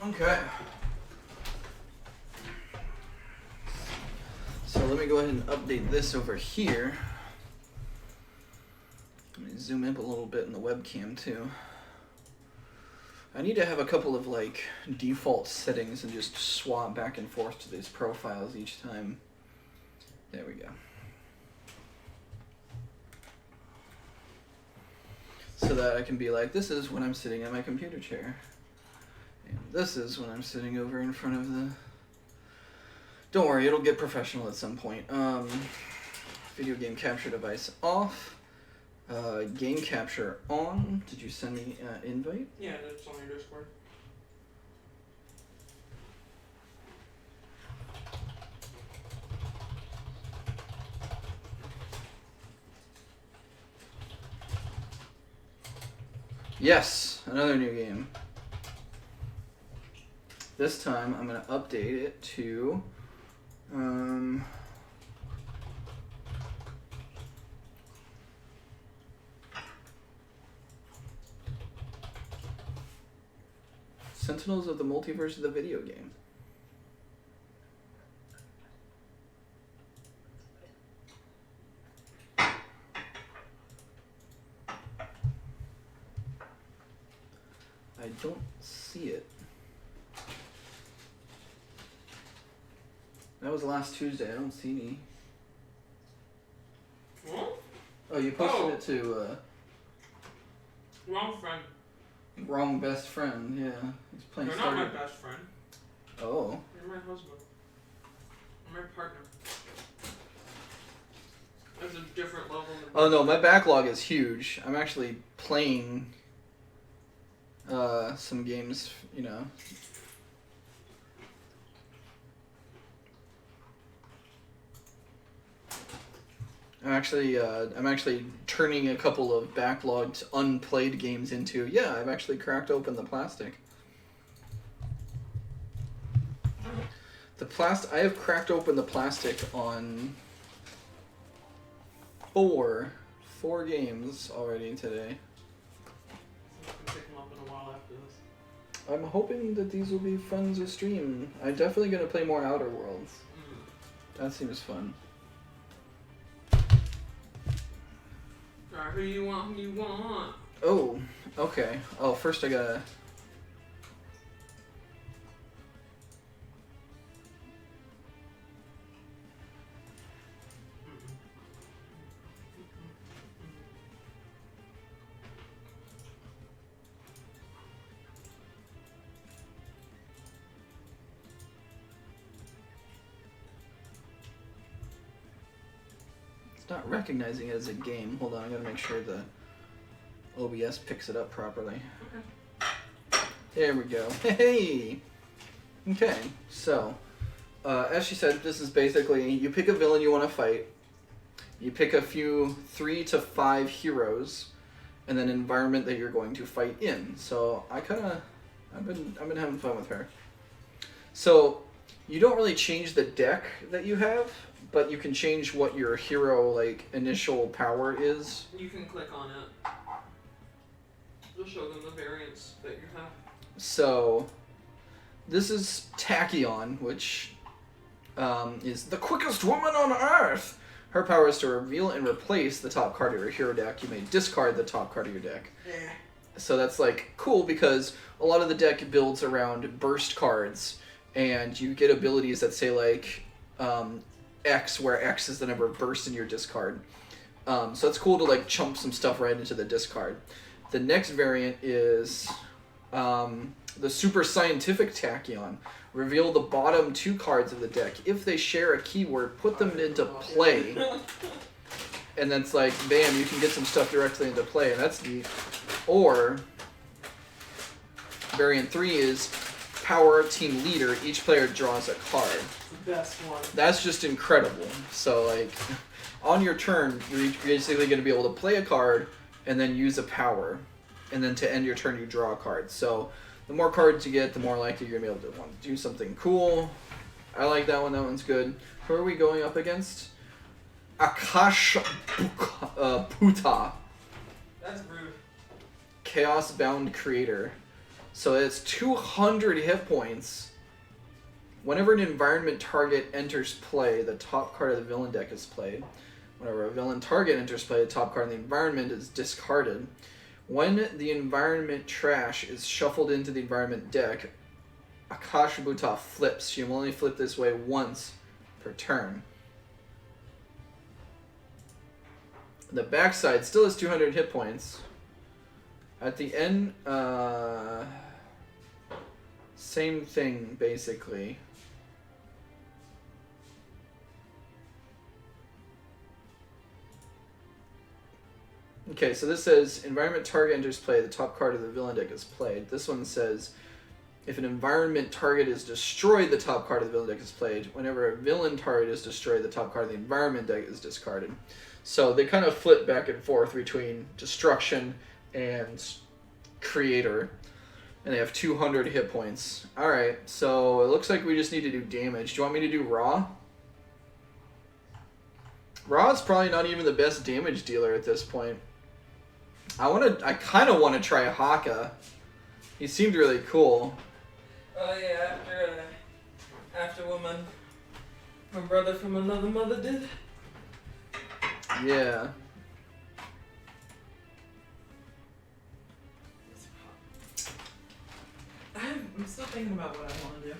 Okay. So let me go ahead and update this over here. Let me zoom in a little bit in the webcam too. I need to have a couple of like default settings and just swap back and forth to these profiles each time. There we go. So that I can be like, this is when I'm sitting at my computer chair. And this is when I'm sitting over in front of the... Don't worry, it'll get professional at some point. Video game capture device off. Game capture on. Did you send me an invite? Yeah, it's on your Discord. Yes, another new game. This time I'm going to update it to Sentinels of the multiverse of the video game. I don't see it. That was last Tuesday. I don't see any. What? Oh, you posted it to Wrong friend. wrong best friend. Yeah, he's playing. You're not my best friend. Oh. You're my husband. I'm my partner. That's a different level. Oh no, my backlog is huge. I'm actually playing some games, you know. I'm actually turning a couple of backlogged unplayed games into, yeah, I've actually cracked open the plastic. I have cracked open the plastic on four games already today. It's gonna pick them up in a while after this. I'm hoping that these will be fun to stream. I'm definitely going to play more Outer Worlds. That seems fun. Alright, who you want? Oh, okay. Oh, first I gotta... Not recognizing it as a game. Hold on, I gotta make sure the OBS picks it up properly. Okay. There we go. Hey! Okay, so, as she said, this is basically, you pick a villain you want to fight, you pick a few 3 to 5 heroes, and then an environment that you're going to fight in. So, I've been having fun with her. So, you don't really change the deck that you have, but you can change what your hero, like, initial power is. You can click on it. It'll show them the variants that you have. So, this is Tachyon, which is the quickest woman on Earth. Her power is to reveal and replace the top card of your hero deck. You may discard the top card of your deck. Yeah. So that's, like, cool because a lot of the deck builds around burst cards, and you get abilities that say, like, X, where X is the number of bursts in your discard. So it's cool to like chump some stuff right into the discard. The next variant is the super scientific Tachyon. Reveal the bottom 2 cards of the deck. If they share a keyword, put them into play. And then it's like, bam, you can get some stuff directly into play, and that's neat. Or variant 3 is power team leader. Each player draws a card. The best one. That's just incredible. So, like, on your turn, you're basically going to be able to play a card and then use a power. And then to end your turn, you draw a card. So, the more cards you get, the more likely you're going to be able to want to do something cool. I like that one. That one's good. Who are we going up against? Akash Puta. That's rude. Chaos-bound creator. So it's 200 hit points. Whenever an environment target enters play, the top card of the villain deck is played. Whenever a villain target enters play, the top card of the environment is discarded. When the environment trash is shuffled into the environment deck, Akashabuta flips. You will only flip this way once per turn. The backside still has 200 hit points. At the end, same thing basically. Okay, so this says environment target enters play, the top card of the villain deck is played. This one says if an environment target is destroyed, the top card of the villain deck is played. Whenever a villain target is destroyed, the top card of the environment deck is discarded. So they kind of flip back and forth between destruction and creator. And they have 200 hit points. Alright, so it looks like we just need to do damage. Do you want me to do Raw? Raw is probably not even the best damage dealer at this point. I kind of want to try Haka. He seemed really cool. Oh yeah, after what my brother from another mother did. Yeah. I'm still thinking about what I want to do.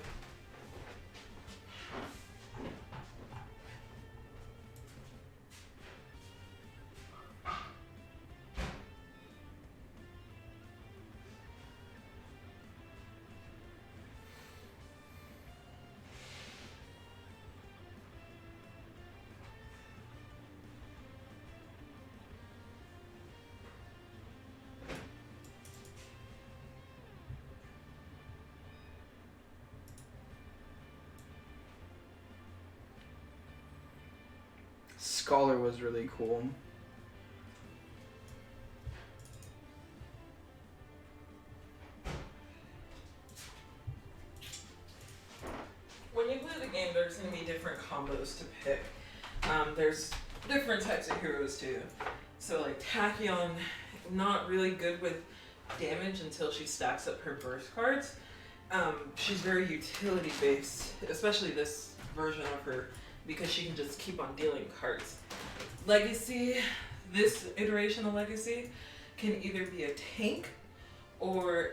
Scholar was really cool. When you play the game, there's going to be different combos to pick. There's different types of heroes too. So like Tachyon, not really good with damage until she stacks up her burst cards. She's very utility based, especially this version of her, because she can just keep on dealing cards. Legacy, this iteration of Legacy, can either be a tank or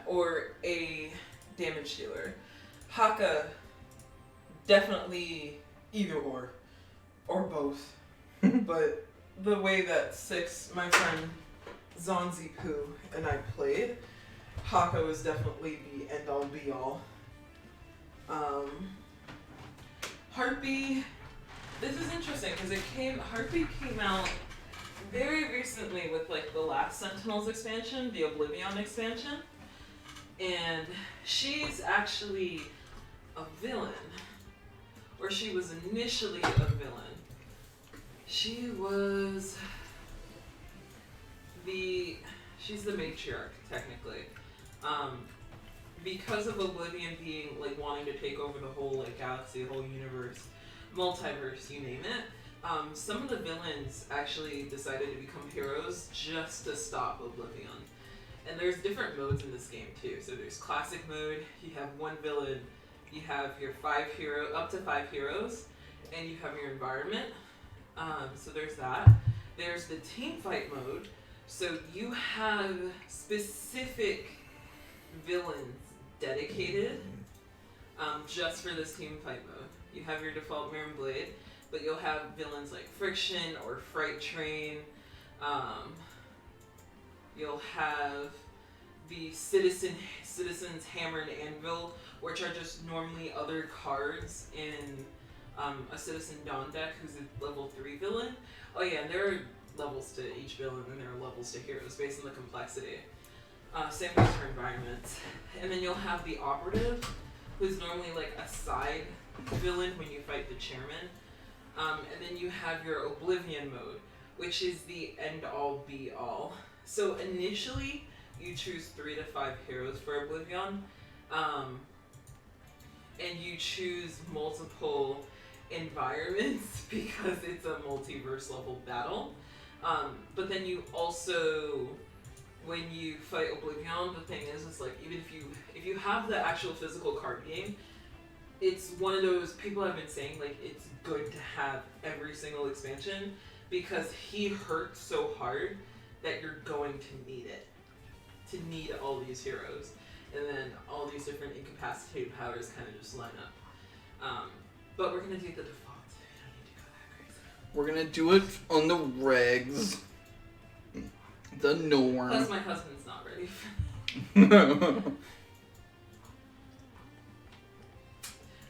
or a damage dealer. Haka, definitely either or both. But the way that my friend Zonzi Poo and I played, Haka was definitely the end all be all. Harpy, this is interesting because Harpy came out very recently with like the last Sentinels expansion, the Oblivion expansion, and she's actually a villain, or she was initially a villain. She's the matriarch technically. Because of Oblivion being like wanting to take over the whole like galaxy, the whole universe, multiverse, you name it, some of the villains actually decided to become heroes just to stop Oblivion. And there's different modes in this game too. So there's classic mode, you have one villain, you have your up to 5 heroes, and you have your environment. So there's that. There's the team fight mode. So you have specific villains dedicated just for this team fight mode. You have your default Mirror Blade, but you'll have villains like Friction or Fright Train. You'll have the Citizen's Hammer and Anvil, which are just normally other cards in a Citizen Dawn deck who's a level 3 villain. Oh yeah, and there are levels to each villain and there are levels to heroes based on the complexity. Same goes for environments. And then you'll have the Operative, who's normally like a side villain when you fight the chairman. And then you have your Oblivion mode, which is the end-all be-all. So initially, you choose 3 to 5 heroes for Oblivion, and you choose multiple environments because it's a multiverse level battle. But then you also, when you fight Oblivion, the thing is like even if you have the actual physical card game, it's one of those people have been saying like it's good to have every single expansion because he hurts so hard that you're going to need it. To need all these heroes. And then all these different incapacitated powers kind of just line up. But we're going to do the default. We don't need to go that crazy. We're gonna do it on the regs. The norm. Plus my husband's not ready.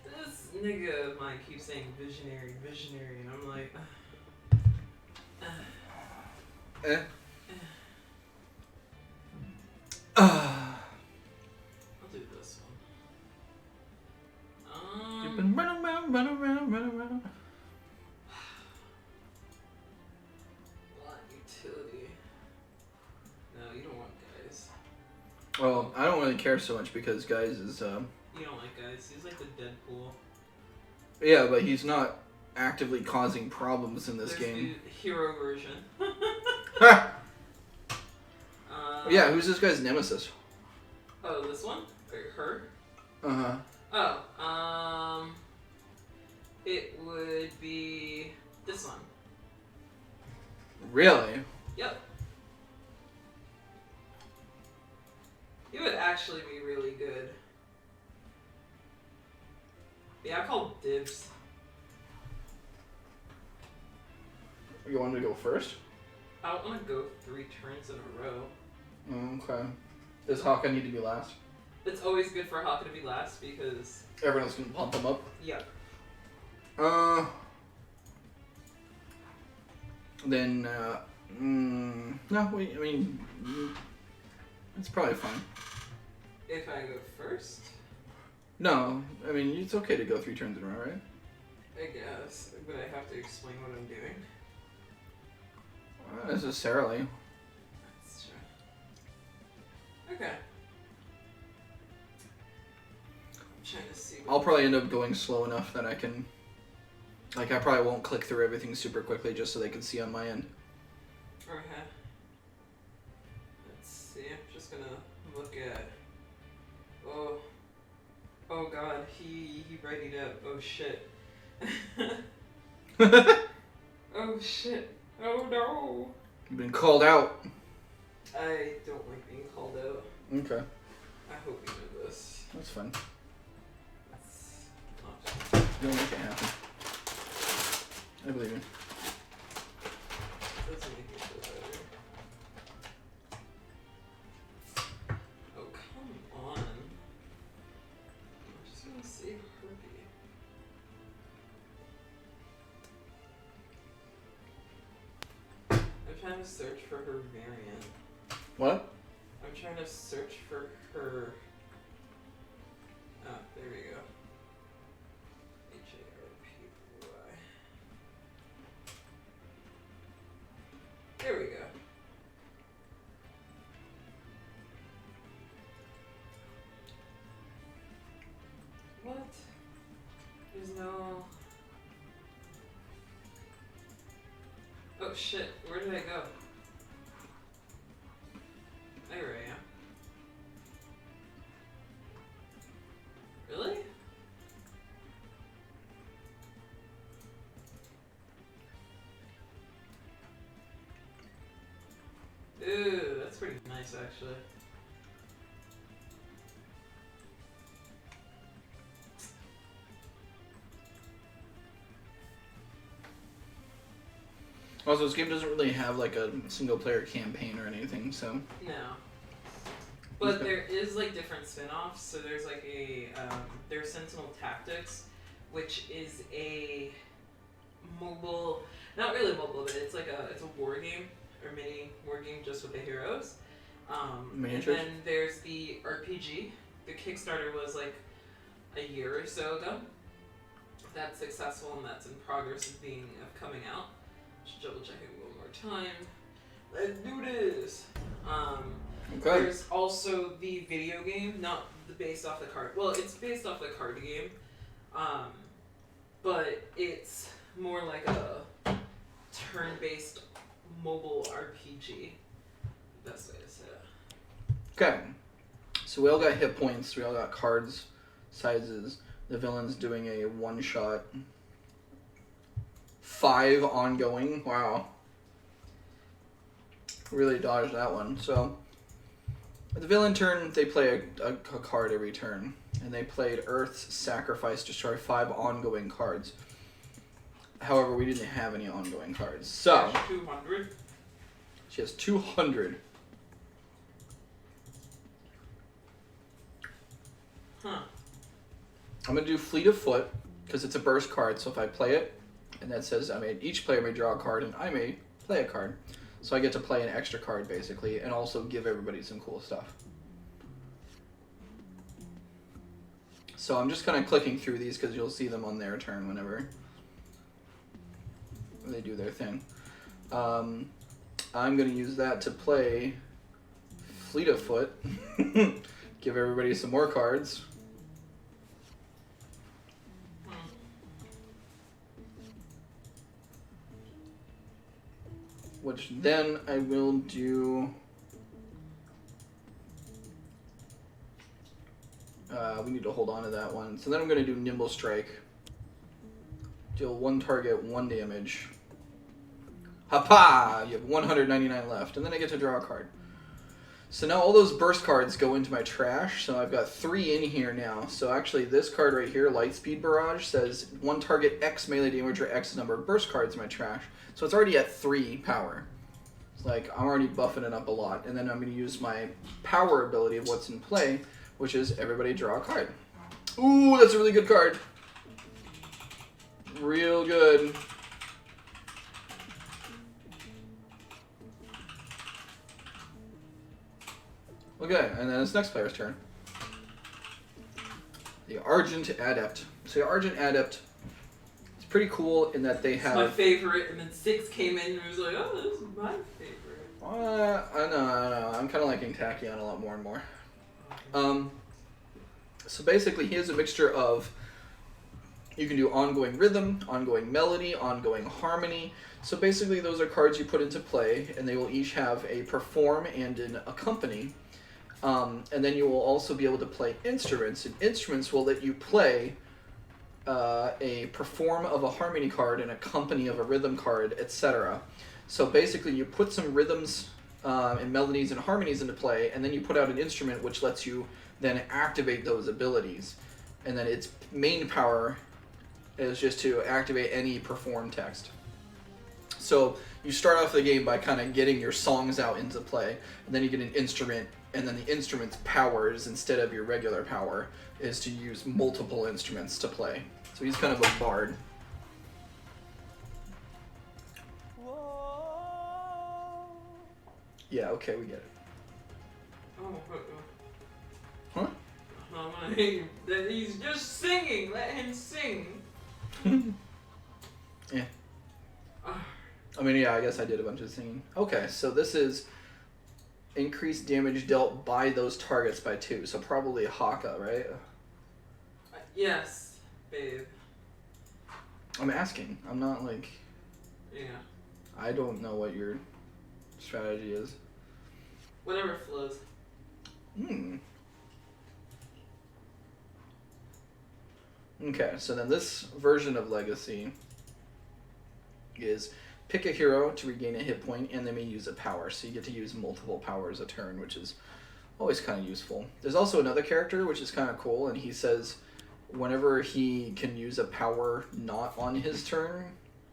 This nigga of mine keeps saying visionary, visionary, and I'm like... I'll do this one. You've been running around. Lot utility. No, you don't want guys. Well, I don't really care so much because Guys is, You don't like guys. He's like the Deadpool. Yeah, but he's not actively causing problems in this There's game. the hero version. Yeah, who's this guy's nemesis? Oh, this one? Or her? Uh-huh. Oh, it would be this one. Really? Yep. It would actually be really good. Yeah, I call dibs. You want me to go first? I don't want to go 3 turns in a row. Okay. Does Hawkeye need to be last? It's always good for Hawkeye to be last because... Everyone else can pump him up? Yeah. Then, no, I mean, it's probably fine. If I go first? No, I mean, it's okay to go 3 turns in a row, right? I guess, but I have to explain what I'm doing. Not necessarily. That's true. Okay. I'm trying to see. I'll probably end up going slow enough that I can... Like, I probably won't click through everything super quickly just so they can see on my end. Okay. Let's see, I'm just gonna look at... Oh. Oh god, he readied up. Oh shit. Oh shit. Oh no. You've been called out. I don't like being called out. Okay. I hope you know this. That's fine. It's not You'll make it happen. I believe you. doesn't make me feel better. Oh, come on. I'm just gonna save Herbie. I'm trying to search for her variant. What? I'm trying to search for her. Ah, there we go. Harpy. There we go. What? There's no... Oh shit, where did I go? There I am. Really? Ooh, that's pretty nice actually. Also, this game doesn't really have like a single player campaign or anything, so... No. But there is like different spin-offs. So there's like a there's Sentinel Tactics, which is a mobile, not really mobile, but it's like it's a war game or mini war game just with the heroes. And Miniatures? then there's the RPG. The Kickstarter was like a year or so ago. That's successful and that's in progress of coming out. Just double check it one more time. Let's do this. Okay. There's also the video game, not based off the card. Well, it's based off the card game, but it's more like a turn-based mobile RPG. Best way to say it. Okay. So we all got hit points. We all got cards, sizes. The villain's doing a one-shot. 5 ongoing. Wow. Really dodged that one. So, at the villain turn, they play a card every turn. And they played Earth's Sacrifice, destroy 5 ongoing cards. However, we didn't have any ongoing cards. So, 200. She has 200. Huh. I'm going to do Fleet of Foot, because it's a burst card, so if I play it, and that says each player may draw a card, and I may play a card. So I get to play an extra card, basically, and also give everybody some cool stuff. So I'm just kind of clicking through these, because you'll see them on their turn whenever they do their thing. I'm going to use that to play Fleet of Foot, give everybody some more cards. Which then I will do... we need to hold on to that one. So then I'm going to do Nimble Strike. Deal 1 target, 1 damage. Ha-pa! You have 199 left. And then I get to draw a card. So now all those burst cards go into my trash. So I've got 3 in here now. So actually this card right here, Lightspeed Barrage, says 1 target X melee damage or X number of burst cards in my trash. So it's already at 3 power. It's like I'm already buffing it up a lot. And then I'm going to use my power ability of what's in play, which is everybody draw a card. Ooh, that's a really good card. Real good. Okay, and then it's next player's turn. The Argent Adept. So the Argent Adept is pretty cool in that they have... It's my favorite, and then 6 came in and was like, oh, this is my favorite. I know. I'm kind of liking Tachyon a lot more and more. So basically, he has a mixture of... You can do ongoing rhythm, ongoing melody, ongoing harmony. So basically, those are cards you put into play, and they will each have a perform and an accompany. And then you will also be able to play instruments, and instruments will let you play a perform of a harmony card, an accompany of a rhythm card, etc. So basically, you put some rhythms and melodies and harmonies into play, and then you put out an instrument which lets you then activate those abilities. And then its main power is just to activate any perform text. So you start off the game by kind of getting your songs out into play, and then you get an instrument, and then the instrument's powers, instead of your regular power, is to use multiple instruments to play. So he's kind of a bard. Yeah, okay, we get it. Oh, Huh? He's just singing. Let him sing. Yeah. I mean, yeah, I guess I did a bunch of singing. Okay, so this is increased damage dealt by those targets by 2. So probably Haka, right? Yes, babe. I'm asking. I'm not like... Yeah. I don't know what your strategy is. Whatever flows. Okay, so then this version of Legacy is pick a hero to regain a hit point, and they may use a power. So you get to use multiple powers a turn, which is always kind of useful. There's also another character, which is kind of cool, and he says whenever he can use a power not on his turn,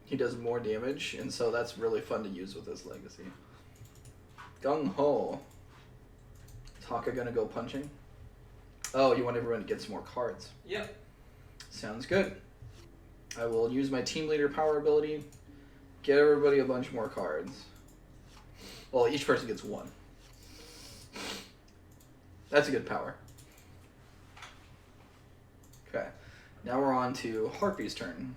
he does more damage, and so that's really fun to use with this Legacy. Gung Ho. Is Haka gonna go punching? Oh, you want everyone to get some more cards. Yep. Sounds good. I will use my team leader power ability, get everybody a bunch more cards. Well, each person gets 1. That's a good power. Okay. Now we're on to Harpy's turn.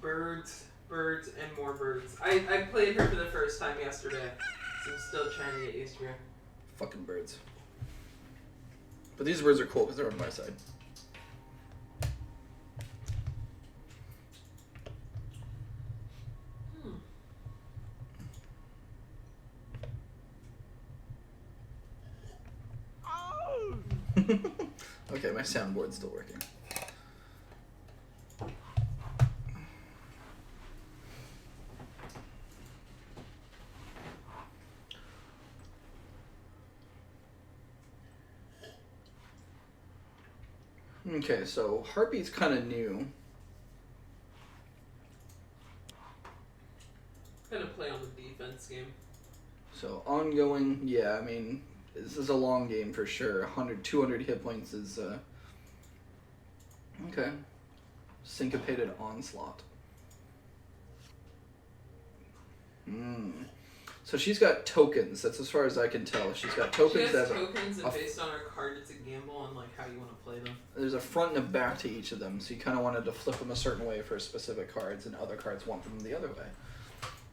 Birds, and more birds. I played her for the first time yesterday, so I'm still trying to get used to her. Fucking birds. But these birds are cool because they're on my side. Okay, my soundboard's still working. Okay, so Heartbeat's kind of new. Gonna play on the defense game. So ongoing, yeah, I mean, this is a long game for sure. 100, 200 hit points is, okay. Syncopated Onslaught. So she's got tokens. That's as far as I can tell. She's got tokens. She has tokens, and based on her card, it's a gamble on like how you want to play them. There's a front and a back to each of them, so you kind of wanted to flip them a certain way for specific cards, and other cards want them the other way.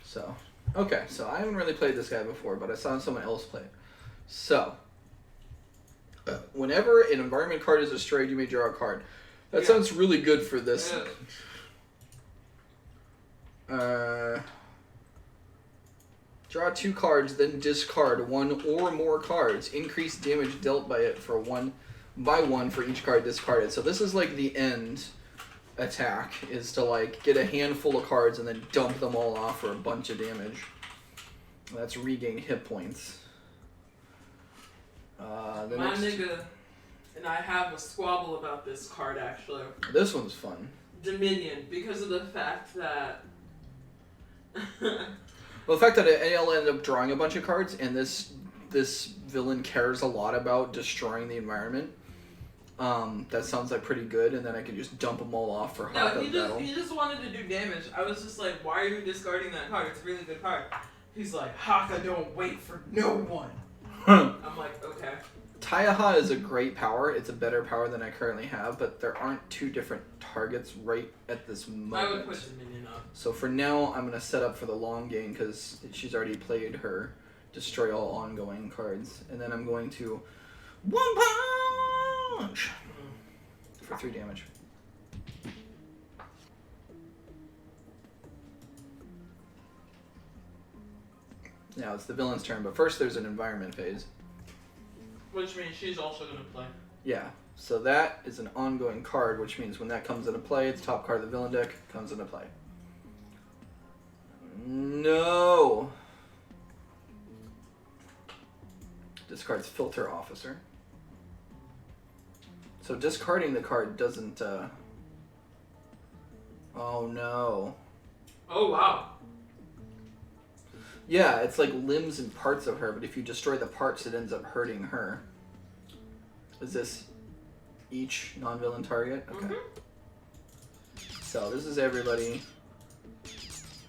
So, okay, so I haven't really played this guy before, but I saw someone else play it. So, whenever an environment card is destroyed, you may draw a card. That sounds really good for this. Draw 2 cards, then discard 1 or more cards. Increase damage dealt by it for 1 by 1 for each card discarded. So this is like the end attack, is to like get a handful of cards and then dump them all off for a bunch of damage. That's regain hit points. My nigga, and I have a squabble about this card actually. This one's fun. Dominion, because of the fact that Well, the fact that I'll end up drawing a bunch of cards, and this villain cares a lot about destroying the environment. That sounds like pretty good, and then I can just dump them all off for Haka battle. He just wanted to do damage. I was just like, why are you discarding that card? It's a really good card. He's like, Haka don't wait for no one. I'm like, okay. Taiaha is a great power. It's a better power than I currently have, but there aren't 2 different targets right at this moment. I would put Dominion up. So for now, I'm going to set up for the long game because she's already played her destroy all ongoing cards. And then I'm going to 1 punch for 3 damage. Now it's the villain's turn, but first there's an environment phase. Which means she's also going to play. Yeah, so that is an ongoing card, which means when that comes into play, it's top card of the villain deck, comes into play. No! Discards Filter Officer. So discarding the card doesn't, oh no. Oh wow. Yeah, it's like limbs and parts of her, but if you destroy the parts, it ends up hurting her. Is this each non-villain target? Okay. So this is everybody.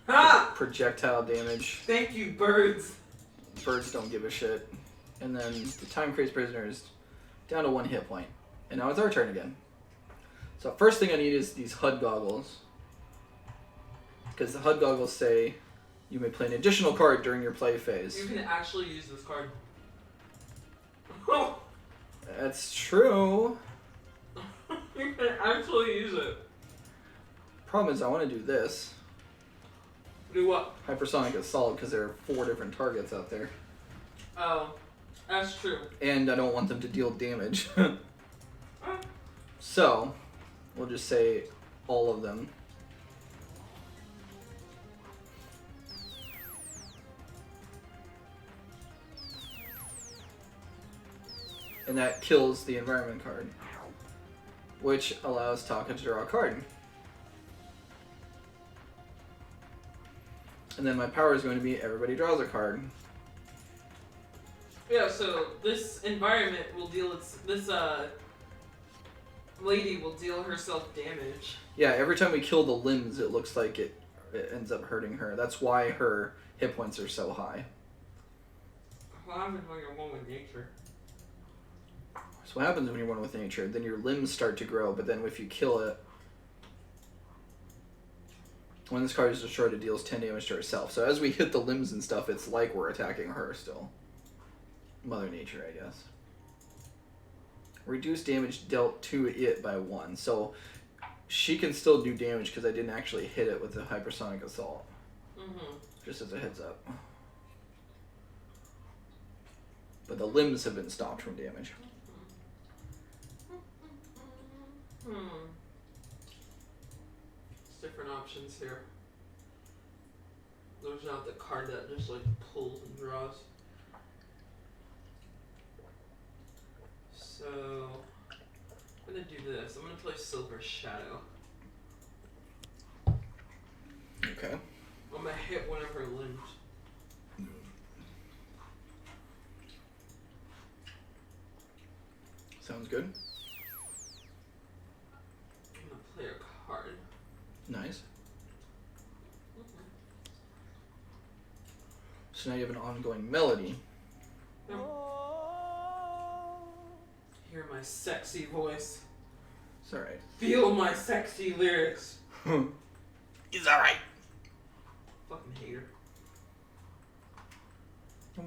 Ha! Projectile damage. Thank you, birds. Birds don't give a shit. And then the time creates prisoners down to 1 hit point. And now it's our turn again. So first thing I need is these HUD goggles. Because the HUD goggles say you may play an additional card during your play phase. You can actually use this card. That's true. You can actually use it. Problem is I want to do this. Do what? Hypersonic Assault, because there are 4 different targets out there. Oh, that's true. And I don't want them to deal damage. So, we'll just say all of them. And that kills the environment card, which allows Taka to draw a card. And then my power is going to be everybody draws a card. Yeah, so this environment will deal this lady will deal herself damage. Yeah, every time we kill the limbs, it looks like it ends up hurting her. That's why her hit points are so high. What happens when you're one with nature? So what happens when you're one with nature? Then your limbs start to grow, but then if you kill it, when this card is destroyed, it deals 10 damage to herself. So as we hit the limbs and stuff, it's like we're attacking her still. Mother Nature, I guess. Reduce damage dealt to it by 1. So she can still do damage because I didn't actually hit it with the Hypersonic Assault. Just as a heads up. But the limbs have been stopped from damage. options here. There's not the card that just like pulls and draws. So I'm gonna do this. I'm gonna play Silver Shadow. Okay. I'm gonna hit one of her limbs. Sounds good. I'm gonna play a card. Nice. So now you have an ongoing melody. Hear my sexy voice. It's alright. Feel my sexy lyrics. It's alright. Fucking hater.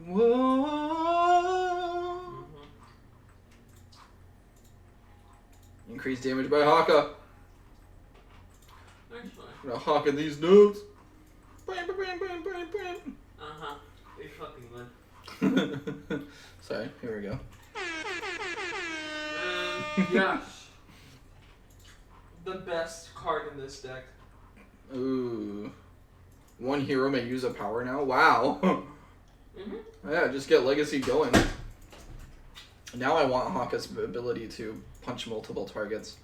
Whoa. Increased damage by Haka. Actually. I'm gonna Haka these notes. Bam, bam, bam, bam, bam, bam. Uh-huh. They fucking win. Sorry, here we go. Yeah. The best card in this deck. Ooh. One hero may use a power now? Wow. Yeah, just get Legacy going. Now I want Haka's ability to punch multiple targets.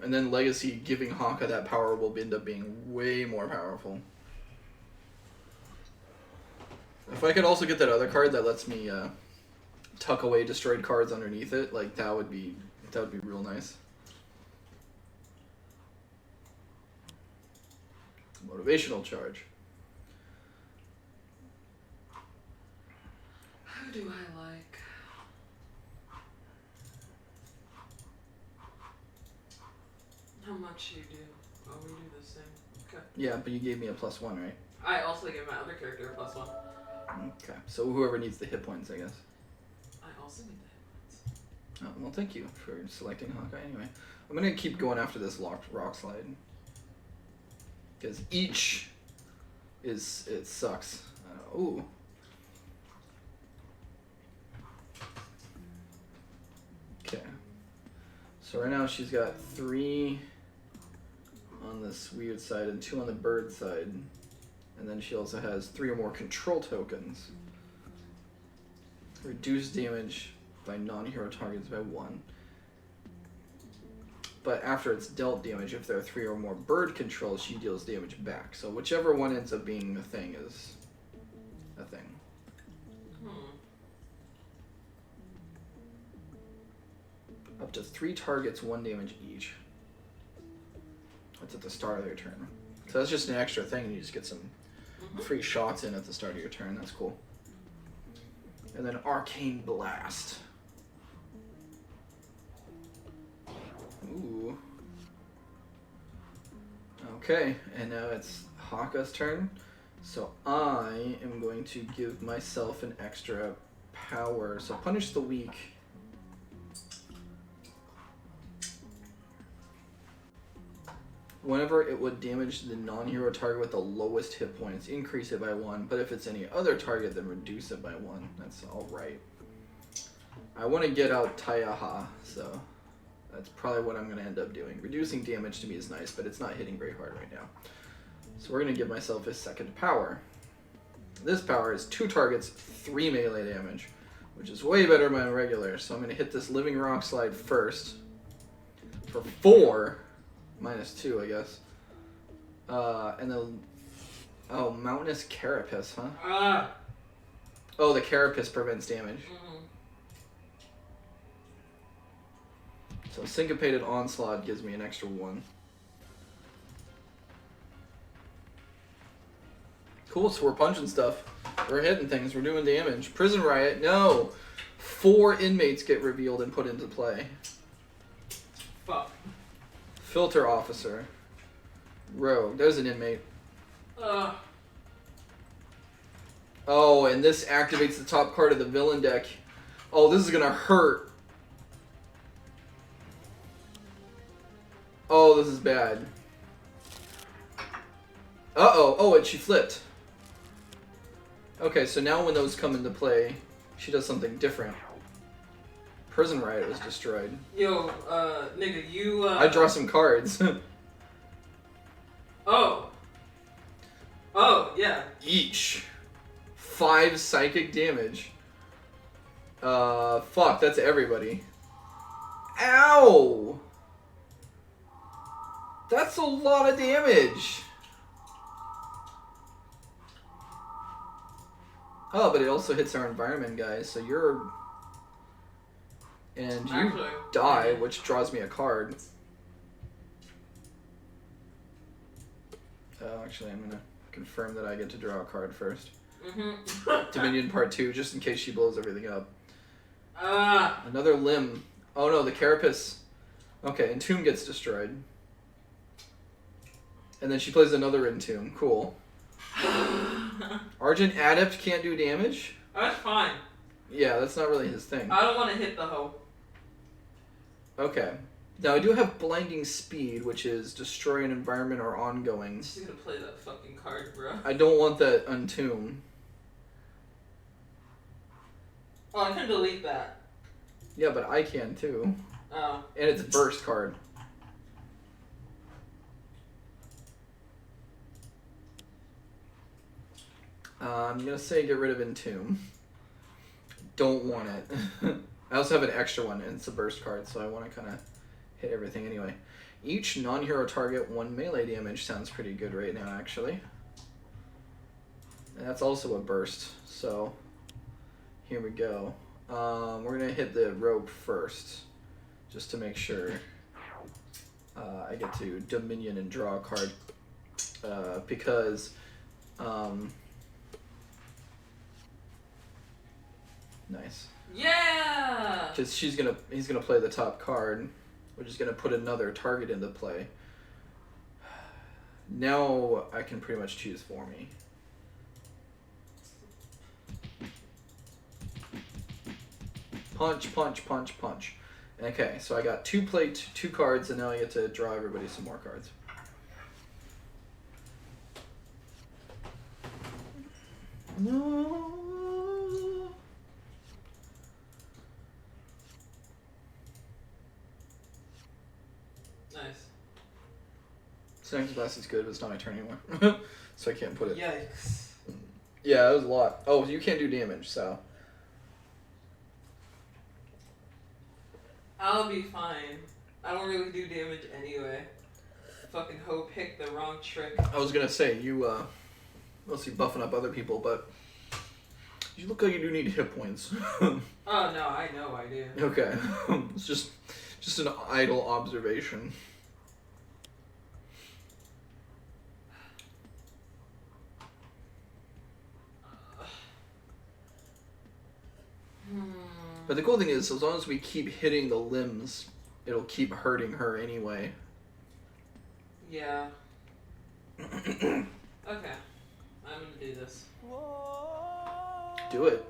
And then Legacy giving Haka that power will end up being way more powerful. If I could also get that other card that lets me tuck away destroyed cards underneath it, like that would be real nice. Motivational charge. Who do I like? How much you do? Oh, we do the same. Okay. Yeah, but you gave me a +1, right? I also gave my other character a +1. Okay, so whoever needs the hit points, I guess. I also need the hit points. Oh, well, thank you for selecting Hawkeye anyway. I'm gonna keep going after this rock slide. Because each it sucks. Ooh. Okay. So right now she's got 3 on this weird side and 2 on the bird side. And then she also has 3 or more control tokens. Reduce damage by non-hero targets by 1. But after it's dealt damage, if there are 3 or more bird controls, she deals damage back. So whichever one ends up being the thing is a thing. Up to 3 targets, 1 damage each. That's at the start of their turn. So that's just an extra thing, and you just get some free shots in at the start of your turn. That's cool. And then Arcane Blast. Ooh. Okay, and now it's Haka's turn. So I am going to give myself an extra power. So punish the weak. Whenever it would damage the non-hero target with the lowest hit points, increase it by 1. But if it's any other target, then reduce it by 1. That's alright. I want to get out Tayaha, so that's probably what I'm going to end up doing. Reducing damage to me is nice, but it's not hitting very hard right now. So we're going to give myself a second power. This power is 2 targets, 3 melee damage, which is way better than my regular. So I'm going to hit this Living Rock Slide first for 4. -2, I guess. And then... Oh, Mountainous Carapace, huh? Oh, the Carapace prevents damage. So Syncopated Onslaught gives me an extra 1. Cool, so we're punching stuff. We're hitting things, we're doing damage. Prison Riot, no! 4 inmates get revealed and put into play. Fuck. Filter Officer. Rogue. There's an inmate. Oh, and this activates the top card of the villain deck. Oh, this is gonna hurt. Oh, this is bad. Uh-oh. Oh, and she flipped. Okay, so now when those come into play, she does something different. Prison Riot was destroyed. Yo, nigga, you. I draw some cards. Oh. Oh, yeah. Each. 5 psychic damage. Fuck, that's everybody. Ow! That's a lot of damage. Oh, but it also hits our environment, guys, so you're... And you Actually, die, which draws me a card. Actually, I'm gonna confirm that I get to draw a card first. Dominion Part 2, just in case she blows everything up. Another limb. Oh no, the carapace. Okay, Entomb gets destroyed. And then she plays another Entomb. Cool. Argent Adept can't do damage? That's fine. Yeah, that's not really his thing. I don't want to hit the hoe. Okay. Now I do have Blinding Speed, which is destroy an environment or ongoing. She's gonna play that fucking card, bro. I don't want that Entomb. Oh, I can delete that. Yeah, but I can too. Oh. And it's a burst card. I'm gonna say get rid of Entomb. Don't want it. I also have an extra one, and it's a burst card, so I want to kind of hit everything anyway. Each non-hero target 1 melee damage sounds pretty good right now, actually. And that's also a burst, so here we go. We're gonna hit the rogue first, just to make sure I get to Dominion and draw a card, because nice. Yeah. Because he's gonna play the top card, which is gonna put another target into play. Now I can pretty much choose for me. Punch, punch, punch, punch. Okay, so I got 2 cards, and now I get to draw everybody some more cards. No. Nice. Sixaxis is good, but it's not my turn anymore. So I can't put it. Yikes. Yeah, it was a lot. Oh, you can't do damage, so. I'll be fine. I don't really do damage anyway. Fucking hoe picked the wrong trick. I was gonna say, you, mostly buffing up other people, but you look like you do need hit points. Oh no, I know I do. Okay. It's just an idle observation. But the cool thing is, as long as we keep hitting the limbs, it'll keep hurting her anyway. Yeah. Okay. I'm gonna do this. Do it.